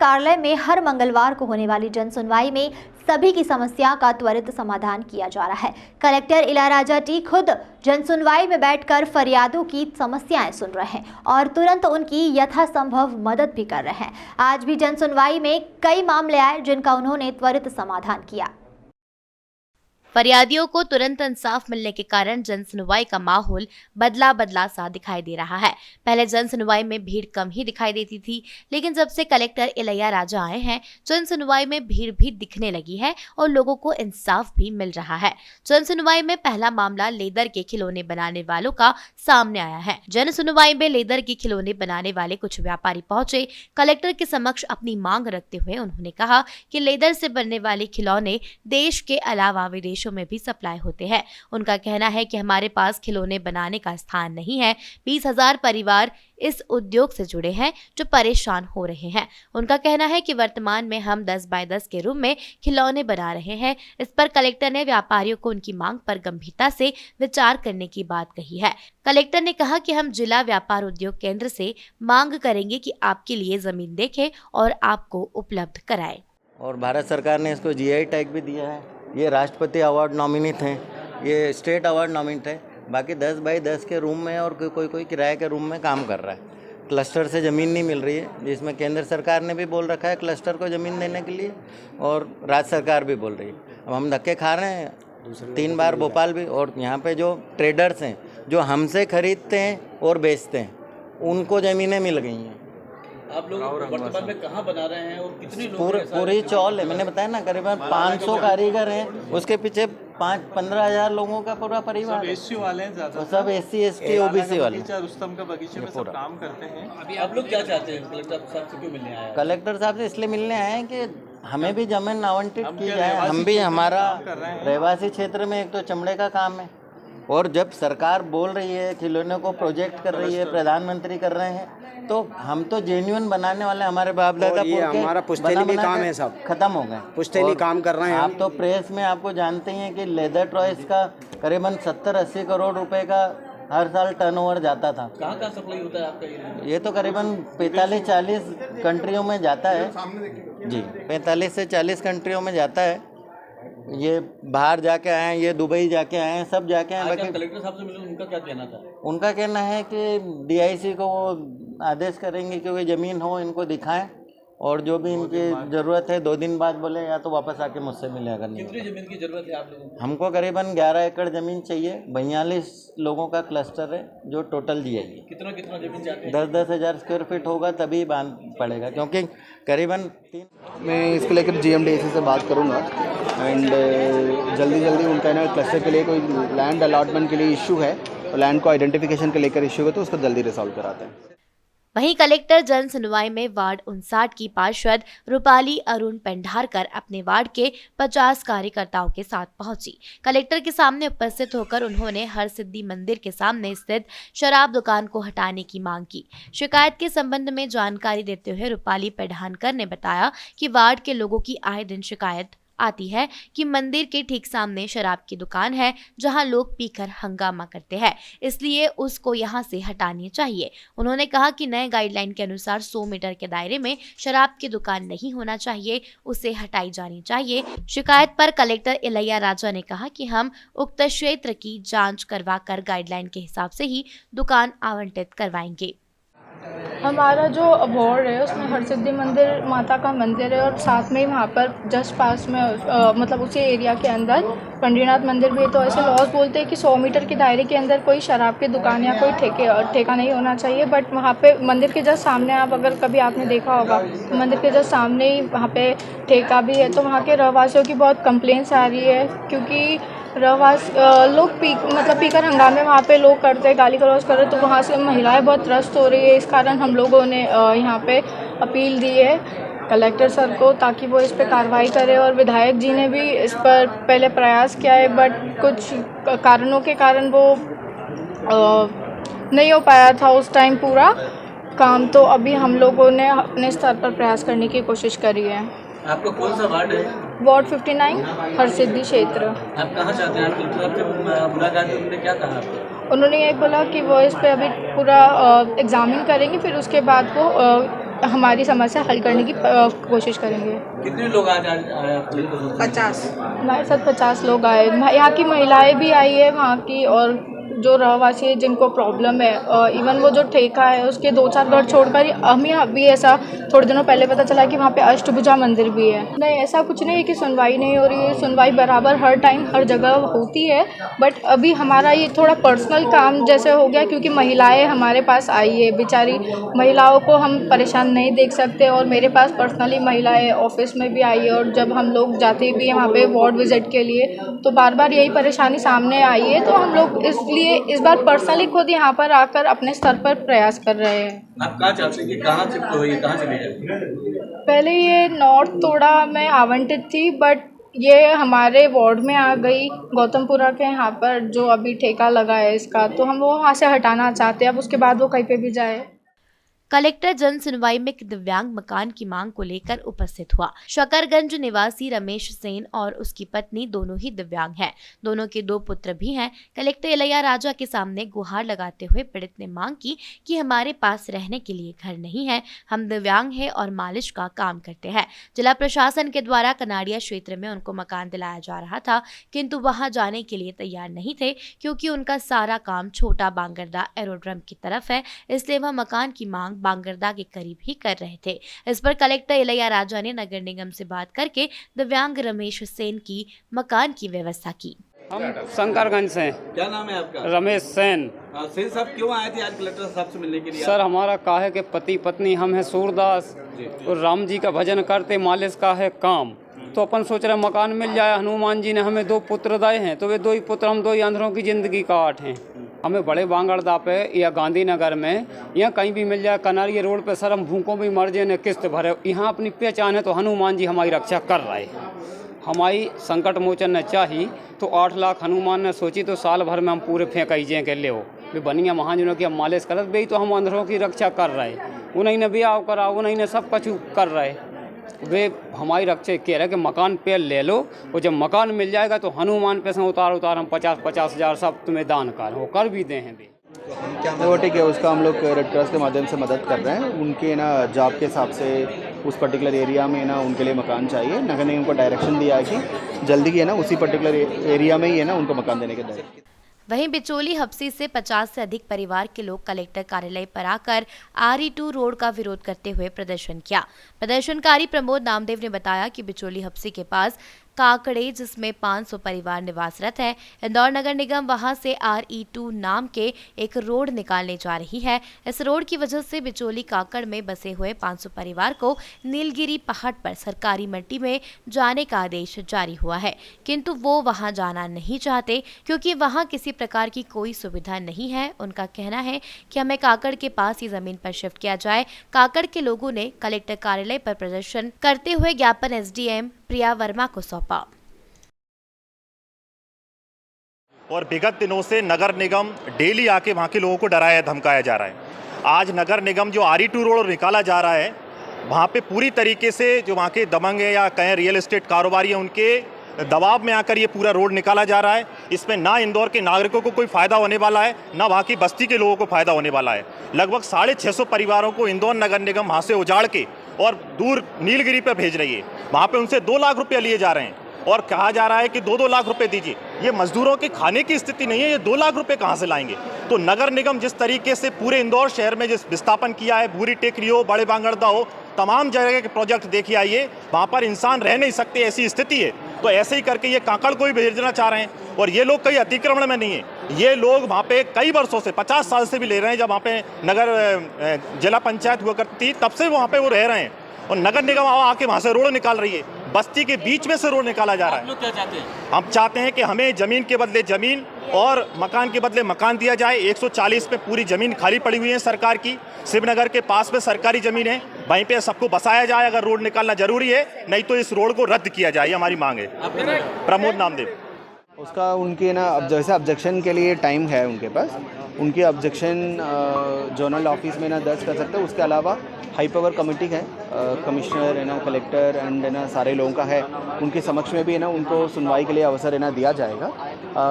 कार्यालय में हर मंगलवार को होने वाली जन सुनवाई में सभी की समस्या का त्वरित समाधान किया जा रहा है। कलेक्टर इलैयाराजा टी खुद जन सुनवाई में बैठकर फरियादों की समस्याएं सुन रहे हैं और तुरंत उनकी यथासंभव मदद भी कर रहे हैं। आज भी जन सुनवाई में कई मामले आए जिनका उन्होंने त्वरित समाधान किया। फरियादियों को तुरंत इंसाफ मिलने के कारण जन सुनवाई का माहौल बदला सा दिखाई दे रहा है। पहले जन सुनवाई में भीड़ कम ही दिखाई देती थी, लेकिन जब से कलेक्टर इलैयाराजा आए हैं, जन सुनवाई में भीड़ भी दिखने लगी है और लोगों को इंसाफ भी मिल रहा है। जन सुनवाई में पहला मामला लेदर के खिलौने बनाने वालों का सामने आया है। जन सुनवाई में लेदर के खिलौने बनाने वाले कुछ व्यापारी पहुंचे। कलेक्टर के समक्ष अपनी मांग रखते हुए उन्होंने कहा कि लेदर से बनने वाले खिलौने देश के अलावा विदेश में भी सप्लाई होते हैं। उनका कहना है कि हमारे पास खिलौने बनाने का स्थान नहीं है। 20,000 परिवार इस उद्योग से जुड़े हैं जो परेशान हो रहे हैं। उनका कहना है कि वर्तमान में हम 10 बाय 10 के रूप में खिलौने बना रहे हैं। इस पर कलेक्टर ने व्यापारियों को उनकी मांग पर गंभीरता से विचार करने की बात कही है। कलेक्टर ने कहा कि हम जिला व्यापार उद्योग केंद्र से मांग करेंगे कि आपके लिए जमीन देखें और आपको उपलब्ध कराए। और भारत सरकार ने इसको GI टैग भी दिया है। ये राष्ट्रपति अवार्ड नॉमिनेट हैं, ये स्टेट अवार्ड नॉमिनेट है। बाकी 10 बाय 10 के रूम में और कोई किराए के रूम में काम कर रहा है। क्लस्टर से ज़मीन नहीं मिल रही है, जिसमें केंद्र सरकार ने भी बोल रखा है क्लस्टर को ज़मीन देने के लिए और राज्य सरकार भी बोल रही है। अब हम धक्के खा रहे हैं 3 बार भोपाल भी। और यहाँ पे जो ट्रेडर्स हैं जो हमसे खरीदते हैं और बेचते हैं, उनको ज़मीनें मिल गई हैं। आप लोग वर्तमान में कहाँ बना रहे हैं और कितने लोग पूरी चौल है। मैंने बताया ना, करीबन 500 कारीगर हैं, उसके पीछे 15,000 लोगों का पूरा परिवार। सब SC वाले हैं, सब SC ST OBC वाले। रुस्तम का बगीचे में सब काम करते हैं। अभी आप लोग क्या चाहते हैं? कलेक्टर साहब से क्यों मिलने आए? कलेक्टर साहब से इसलिए मिलने आए हैं कि हमें भी जमीन आवंटित की जाए। हम भी, हमारा रहवासी क्षेत्र में एक तो चमड़े का काम है, और जब सरकार बोल रही है खिलौने को प्रोजेक्ट कर रही है, प्रधानमंत्री कर रहे हैं, तो हम तो जेन्युइन बनाने वाले, हमारे बाप दादा हमारा पुश्तैनी भी काम है, सब खत्म हो गए, पुश्तैनी काम कर रहे हैं। आप तो प्रेस में आपको जानते हैं कि लेदर टॉयज का करीबन 70-80 करोड़ रुपए का हर साल टर्नओवर जाता था। कहाँ सप्लाई होता है आपका? ये तो करीबन 45-40 कंट्रियों में जाता है जी, 45 से 40 कंट्रियों में जाता है। ये बाहर जाके आए हैं, ये दुबई जाके आए हैं, सब जाके आए। बाकी कलेक्टर साहब से मिले, उनका क्या कहना था? उनका कहना है कि DIC को वो आदेश करेंगे कि वे ज़मीन हो इनको दिखाएं, और जो भी इनकी ज़रूरत है 2 दिन बाद बोले, या तो वापस आके मुझसे मिले। अगर नहीं, कितनी ज़मीन की ज़रूरत है आप लोगों को? हमको करीबन 11 एकड़ ज़मीन चाहिए। 42 लोगों का क्लस्टर है जो टोटल दिया है। कितना ज़मीन चाहते हैं? 10-10 हज़ार स्क्वायर फीट होगा तभी बांध पड़ेगा, क्योंकि करीबन 3। मैं इसको लेकर GMDC से बात करूंगा एंड जल्दी उनका ना क्लस्टर के लिए कोई लैंड अलॉटमेंट के लिए इशू है, तो लैंड को आइडेंटिफिकेशन के लेकर इशू है, तो उसको जल्दी रिजॉल्व कराते हैं। वहीं कलेक्टर जन सुनवाई में वार्ड 59 की पार्षद रूपाली अरुण पेंढारकर अपने वार्ड के 50 कार्यकर्ताओं के साथ पहुंची। कलेक्टर के सामने उपस्थित होकर उन्होंने हरसिद्धि मंदिर के सामने स्थित शराब दुकान को हटाने की मांग की। शिकायत के संबंध में जानकारी देते हुए रूपाली पेंढारकर ने बताया कि वार्ड के लोगों की आए दिन शिकायत आती है कि मंदिर के ठीक सामने शराब की दुकान है जहां लोग पीकर हंगामा करते हैं, इसलिए उसको यहां से हटानी चाहिए। उन्होंने कहा कि नए गाइडलाइन के अनुसार 100 मीटर के दायरे में शराब की दुकान नहीं होना चाहिए, उसे हटाई जानी चाहिए। शिकायत पर कलेक्टर इलैयाराजा ने कहा कि हम उक्त क्षेत्र की जांच करवाकर गाइडलाइन के हिसाब से ही दुकान आवंटित करवाएंगे। हमारा जो वार्ड है उसमें हरसिद्धि मंदिर माता का मंदिर है, और साथ में ही वहाँ पर जस्ट पास में मतलब उसी एरिया के अंदर पंडरीनाथ मंदिर भी है। तो ऐसे लॉज बोलते हैं कि 100 मीटर के दायरे के अंदर कोई शराब की दुकान या कोई ठेका नहीं होना चाहिए। बट वहाँ पे मंदिर के जस्ट सामने, आप अगर कभी आपने देखा होगा तो मंदिर के जस्ट सामने ही वहाँ पे ठेका भी है। तो वहाँ के रहवासियों की बहुत कंप्लेंट्स आ रही है, क्योंकि लोग पीकर हंगामे वहाँ पे लोग करते हैं, गाली गलौज कर रहे, तो वहाँ से महिलाएं बहुत त्रस्त हो रही है। इस कारण हम लोगों ने यहाँ पे अपील दी है कलेक्टर सर को, ताकि वो इस पे कार्रवाई करे। और विधायक जी ने भी इस पर पहले प्रयास किया है, बट कुछ कारणों के कारण वो नहीं हो पाया था उस टाइम पूरा काम। तो अभी हम लोगों ने अपने स्तर पर प्रयास करने की कोशिश करी है। आपका कौन सा वार्ड है? वार्ड 59 हरसिद्धि क्षेत्र। आप कहाँ चाहते हैं? आपसे मुलाकात में उन्होंने क्या कहा आपको? उन्होंने ये बोला कि वो इस पे अभी पूरा एग्जामिन करेंगे, फिर उसके बाद वो हमारी समस्या हल करने की कोशिश करेंगे। कितने लोग आज आए आप लोग को? 50 हमारे साथ 50 लोग आए। यहाँ की महिलाएं भी आई है वहाँ की, और जो रहवासी है जिनको प्रॉब्लम है, इवन वो जो ठेका है उसके 2-4 घर छोड़कर हम यहाँ भी ऐसा थोड़े दिनों पहले पता चला कि वहाँ पे अष्टभुजा मंदिर भी है। नहीं, ऐसा कुछ नहीं है कि सुनवाई नहीं हो रही है, सुनवाई बराबर हर टाइम हर जगह होती है, बट अभी हमारा ये थोड़ा पर्सनल काम जैसे हो गया क्योंकि महिलाएं हमारे पास आई है। बेचारी महिलाओं को हम परेशान नहीं देख सकते, और मेरे पास पर्सनली महिलाएं ऑफिस में भी आई है, और जब हम लोग जाते भी हैं वहाँ पे वार्ड विजिट के लिए तो बार बार यही परेशानी सामने आई है। तो हम लोग इसलिए इस बार पर्सनली खुद यहाँ पर आकर अपने स्तर पर प्रयास कर रहे हैं। आप कहाँ चाहते हैं कि कहाँ शिफ्ट हुई, कहाँ चली जाए? पहले ये नॉर्थ तोड़ा में आवंटित थी, बट ये हमारे वार्ड में आ गई गौतमपुरा के यहाँ पर, जो अभी ठेका लगा है इसका, तो हम वो वहाँ से हटाना चाहते हैं। अब उसके बाद वो कहीं पे भी जाए। कलेक्टर जन सुनवाई में दिव्यांग मकान की मांग को लेकर उपस्थित हुआ। शकरगंज निवासी रमेश सेन और उसकी पत्नी दोनों ही दिव्यांग हैं। दोनों के 2 पुत्र भी हैं। कलेक्टर इलैयाराजा के सामने गुहार लगाते हुए पीड़ित ने मांग की कि हमारे पास रहने के लिए घर नहीं है, हम दिव्यांग हैं और मालिश का काम करते हैं। जिला प्रशासन के द्वारा कनाड़िया क्षेत्र में उनको मकान दिलाया जा रहा था, किंतु वहां जाने के लिए तैयार नहीं थे क्योंकि उनका सारा काम छोटा बांगरदा एरोड्रम की तरफ है, इसलिए वह मकान की मांग बांगरदा के करीब ही कर रहे थे। इस पर कलेक्टर इलैयाराजा ने नगर निगम से बात करके दिव्यांग रमेश सेन की मकान की व्यवस्था की। हम शंकरगंज से। क्या नाम है आपका? रमेश सेन। सेन साहब क्यों आए थे आज कलेक्टर साहब से मिलने के लिए? सर, हमारा का है कि पति पत्नी हम हैं सूरदास और राम जी का भजन करते, मालिश का है काम, तो अपन सोच रहे मकान मिल जाए। हनुमान जी ने हमें 2 पुत्र दिए हैं, तो वे 2 ही पुत्र हम 2 ही अंधरों की जिंदगी काट हैं। हमें बड़े बांगरदा पे या गांधीनगर में या कहीं भी मिल जाए, कनारिया रोड पे सर हम भूखों भी मर जाए, किस्त भरे। यहाँ अपनी पहचान है तो हनुमान जी हमारी रक्षा कर रहे हैं। हमारी संकट मोचन ने चाही तो 8 लाख हनुमान ने सोची तो साल भर में हम पूरे फेंक आइजे के ले वे बनिया महाजनों की हम मालिश करत भी, तो हम अंधरों की रक्षा कर रहे। उन्हीं ने ब्याह करा, उन्हीं ने सब कुछ कर रहे। वे हमारी रक्षा कह रहे कि मकान पे ले लो, और जब मकान मिल जाएगा तो हनुमान पे से उतार हम 50-50 हज़ार सब तुम्हें दान कर भी दे हैं। वो ठीक है, उसका हम लोग रेड क्रॉस के माध्यम से मदद कर रहे हैं। उनके ना जॉब के हिसाब से उस पर्टिकुलर एरिया में ना उनके लिए मकान चाहिए। नगर ने उनको डायरेक्शन दिया है कि जल्दी ही है ना उसी पर्टिकुलर एरिया में ही है ना उनको मकान देने के डायरेक्शन। वहीं बिचौली हप्सी से 50 से अधिक परिवार के लोग कलेक्टर कार्यालय पर आकर RE2 रोड का विरोध करते हुए प्रदर्शन किया। प्रदर्शनकारी प्रमोद नामदेव ने बताया कि बिचौली हप्सी के पास काकड़े, जिसमें 500 परिवार निवासरत है, इंदौर नगर निगम वहां से RE2 नाम के एक रोड निकालने जा रही है। इस रोड की वजह से बिचौली काकड़ में बसे हुए 500 परिवार को नीलगिरी पहाड़ पर सरकारी मट्टी में जाने का आदेश जारी हुआ है, किंतु वो वहां जाना नहीं चाहते क्योंकि वहां किसी प्रकार की कोई सुविधा नहीं है। उनका कहना है कि हमें काकड़ के पास ही जमीन पर शिफ्ट किया जाए। काकड़ के लोगों ने कलेक्टर कार्यालय पर प्रदर्शन करते हुए ज्ञापन SDM प्रिया वर्मा को सौंपा। और विगत दिनों से नगर निगम डेली आके वहाँ के लोगों को डराया धमकाया जा रहा है। आज नगर निगम जो RE2 रोड निकाला जा रहा है, वहाँ पे पूरी तरीके से जो वहाँ के दबंग है या कहें रियल एस्टेट कारोबारी है, उनके दबाव में आकर ये पूरा रोड निकाला जा रहा है। इसमें ना इंदौर के नागरिकों को कोई फ़ायदा होने वाला है, ना वहाँ की बस्ती के लोगों को फ़ायदा होने वाला है। लगभग 650 परिवारों को इंदौर नगर निगम वहाँ से उजाड़ के और दूर नीलगिरी पर भेज रही है। वहाँ पे उनसे 2 लाख रुपये लिए जा रहे हैं और कहा जा रहा है कि 2-2 लाख रुपए दीजिए। ये मजदूरों के खाने की स्थिति नहीं है, ये 2 लाख रुपए कहाँ से लाएंगे? तो नगर निगम जिस तरीके से पूरे इंदौर शहर में जिस विस्थापन किया है, बुरी टेकरी हो, बड़े बांगरदा हो, तमाम जगह के प्रोजेक्ट देखिए आइए, वहाँ पर इंसान रह नहीं सकते, ऐसी स्थिति है। तो ऐसे ही करके ये काकड़ को ही भेजना चाह रहे हैं। और ये लोग कई अतिक्रमण में नहीं है, ये लोग वहाँ पे कई वर्षों से 50 साल से भी ले रहे हैं। जब वहाँ पे नगर जिला पंचायत हुआ करती थी तब से वहाँ पे वो रह रहे हैं, और नगर निगम आके वहाँ से रोड निकाल रही है। बस्ती के बीच में से रोड निकाला जा रहा है। आप लोग क्या चाहते हैं? हम चाहते हैं कि हमें ज़मीन के बदले ज़मीन और मकान के बदले मकान दिया जाए। 140 पे पूरी ज़मीन खाली पड़ी हुई है सरकार की। शिवनगर के पास में सरकारी ज़मीन है, वहीं पे सबको बसाया जाए अगर रोड निकालना जरूरी है, नहीं तो इस रोड को रद्द किया जाए, हमारी मांग है। प्रमोद नामदेव। उसका उनके ना अब जैसे ऑब्जेक्शन के लिए टाइम है उनके पास, उनकी ऑब्जेक्शन जोनल ऑफिस में ना दर्ज कर सकते हैं। उसके अलावा हाई पावर कमेटी है, कमिश्नर है ना, कलेक्टर एंड है ना सारे लोगों का है, उनके समक्ष में भी है ना उनको सुनवाई के लिए अवसर है ना दिया जाएगा।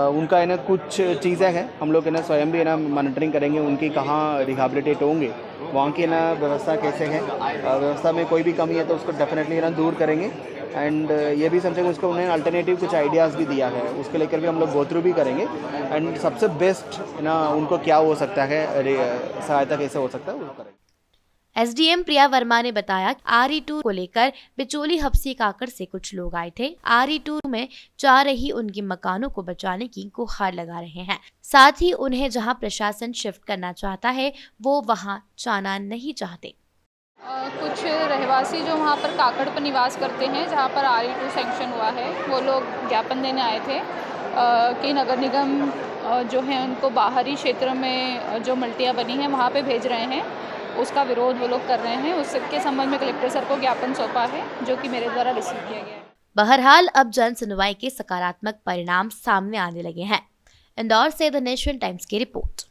उनका है ना कुछ चीज़ें हैं, हम लोग है ना स्वयं भी है ना मॉनिटरिंग करेंगे उनकी कहाँ रिहेबिलिटेट होंगे, वहाँ की है ना व्यवस्था कैसे है, व्यवस्था में कोई भी कमी है तो उसको डेफिनेटली है ना दूर करेंगे। एंड ये भी समझेंगे उसको उन्हें अल्टरनेटिव कुछ आइडियाज़ भी दिया है, उसके लेकर भी हम लोग गो थ्रू भी करेंगे। एंड सबसे बेस्ट ना उनको क्या हो सकता है, सहायता कैसे हो सकता है वो करेंगे। एसडीएम प्रिया वर्मा ने बताया RE2 को लेकर बिचौली हफ्सी काकड़ से कुछ लोग आए थे। RE2 में जा रही उनके मकानों को बचाने की गुहार लगा रहे हैं। साथ ही उन्हें जहां प्रशासन शिफ्ट करना चाहता है वो वहां जाना नहीं चाहते। कुछ रहवासी जो वहाँ पर काकड़ पर निवास करते हैं, जहाँ पर RE2 सैंक्शन हुआ है, वो लोग ज्ञापन देने आए थे कि नगर निगम जो है उनको बाहरी क्षेत्र में जो मल्टियाँ बनी हैं वहाँ पे भेज रहे हैं, उसका विरोध वो लोग कर रहे हैं। उसके संबंध में कलेक्टर सर को ज्ञापन सौंपा है, जो कि मेरे द्वारा रिसीव किया गया है। बहरहाल अब जन सुनवाई के सकारात्मक परिणाम सामने आने लगे हैं। इंदौर से द नेशन टाइम्स की रिपोर्ट।